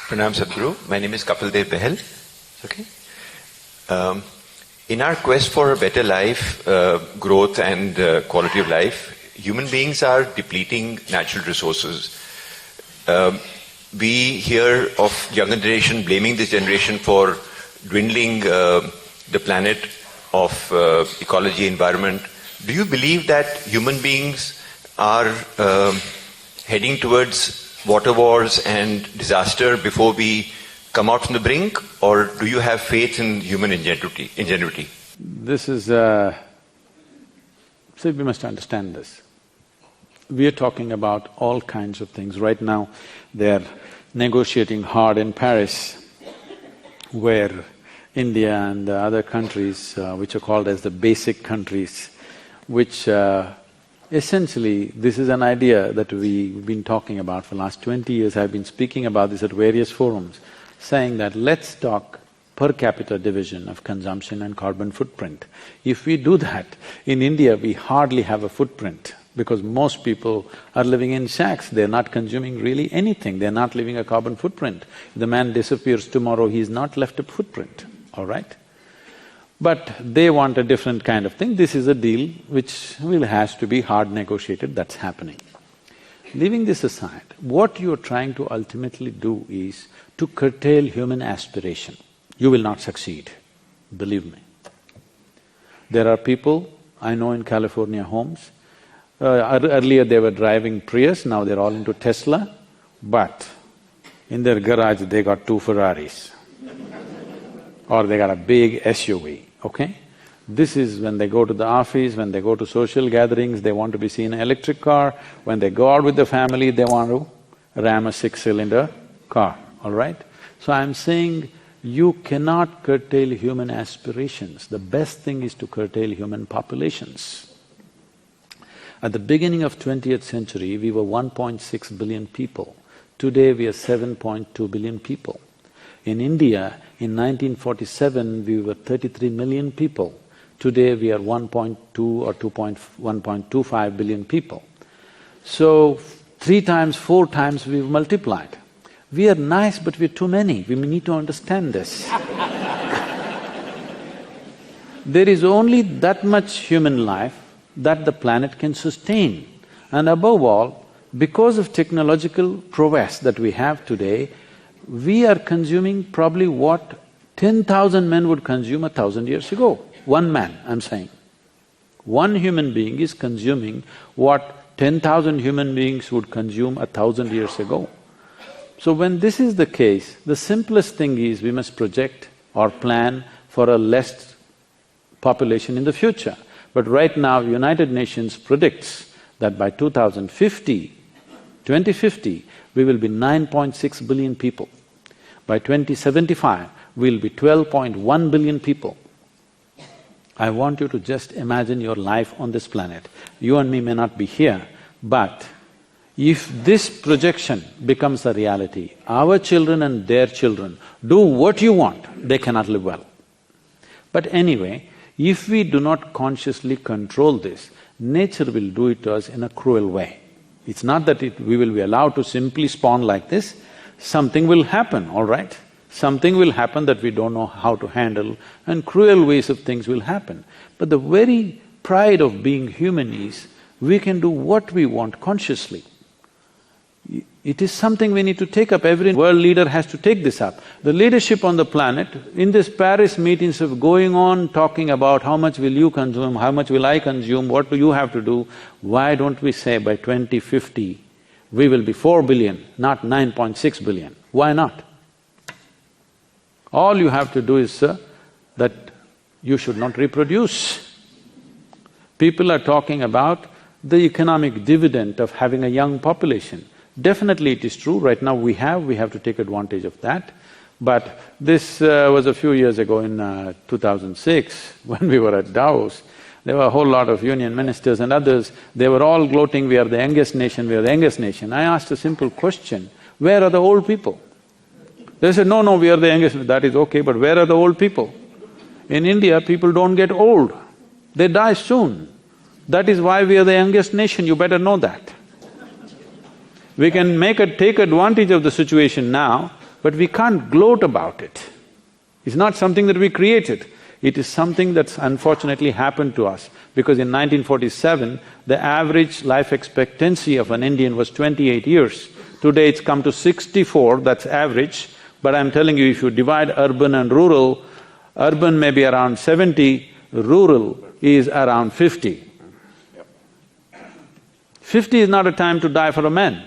Pranam Sadguru. My name is Kapil Dev Behel. Okay. In our quest for a better life, growth and quality of life, human beings are depleting natural resources. We hear of younger generation blaming this generation for dwindling the planet of ecology, environment. Do you believe that human beings are heading towards water wars and disaster before we come out from the brink, or do you have faith in human ingenuity? This is… see, we must understand this. We are talking about all kinds of things. Right now, they're negotiating hard in Paris, where India and the other countries, which are called as the basic countries, which essentially, this is an idea that we've been talking about for the last 20 years. I've been speaking about this at various forums, saying that let's talk per capita division of consumption and carbon footprint. If we do that, in India we hardly have a footprint because most people are living in shacks, they're not consuming really anything, they're not leaving a carbon footprint. If the man disappears tomorrow, he's not left a footprint, all right? But they want a different kind of thing. This is a deal which has to be hard negotiated, that's happening. Leaving this aside, what you're trying to ultimately do is to curtail human aspiration. You will not succeed, believe me. There are people I know in California homes, earlier they were driving Prius, now they're all into Tesla, but in their garage they got 2 Ferraris or they got a big SUV, okay? This is when they go to the office, when they go to social gatherings, they want to be seen in an electric car. When they go out with the family, they want to ram a 6-cylinder car, all right? So I'm saying you cannot curtail human aspirations. The best thing is to curtail human populations. At the beginning of 20th century, we were 1.6 billion people. Today we are 7.2 billion people. In India, in 1947, we were 33 million people. Today we are 1.2 or 1.25 billion people. So, 3 times, 4 times we've multiplied. We are nice, but we're too many. We need to understand this. There is only that much human life that the planet can sustain. And above all, because of technological prowess that we have today, we are consuming probably what 10,000 men would consume 1,000 years ago. One man, I'm saying. One human being is consuming what 10,000 human beings would consume 1,000 years ago. So when this is the case, the simplest thing is we must project or plan for a less population in the future. But right now, United Nations predicts that by 2050, we will be 9.6 billion people. By 2075, we'll be 12.1 billion people. I want you to just imagine your life on this planet. You and me may not be here, but if this projection becomes a reality, our children and their children do what you want, they cannot live well. But anyway, if we do not consciously control this, nature will do it to us in a cruel way. It's not that we will be allowed to simply spawn like this, something will happen, all right? Something will happen that we don't know how to handle, and cruel ways of things will happen. But the very pride of being human is, we can do what we want consciously. It is something we need to take up, every world leader has to take this up. The leadership on the planet, in this Paris meetings of going on talking about how much will you consume, how much will I consume, what do you have to do, why don't we say by 2050, we will be 4 billion, not 9.6 billion, why not? All you have to do is, that you should not reproduce. People are talking about the economic dividend of having a young population. Definitely it is true, right now we have to take advantage of that. But this was a few years ago in 2006, when we were at Davos, there were a whole lot of union ministers and others, they were all gloating, we are the youngest nation, we are the youngest nation. I asked a simple question, where are the old people? They said, no, we are the youngest, that is okay, but where are the old people? In India, people don't get old, they die soon. That is why we are the youngest nation, you better know that. We can take advantage of the situation now, but we can't gloat about it. It's not something that we created. It is something that's unfortunately happened to us, because in 1947, the average life expectancy of an Indian was 28 years. Today it's come to 64, that's average, but I'm telling you, if you divide urban and rural, urban may be around 70, rural is around 50. 50 is not a time to die for a man.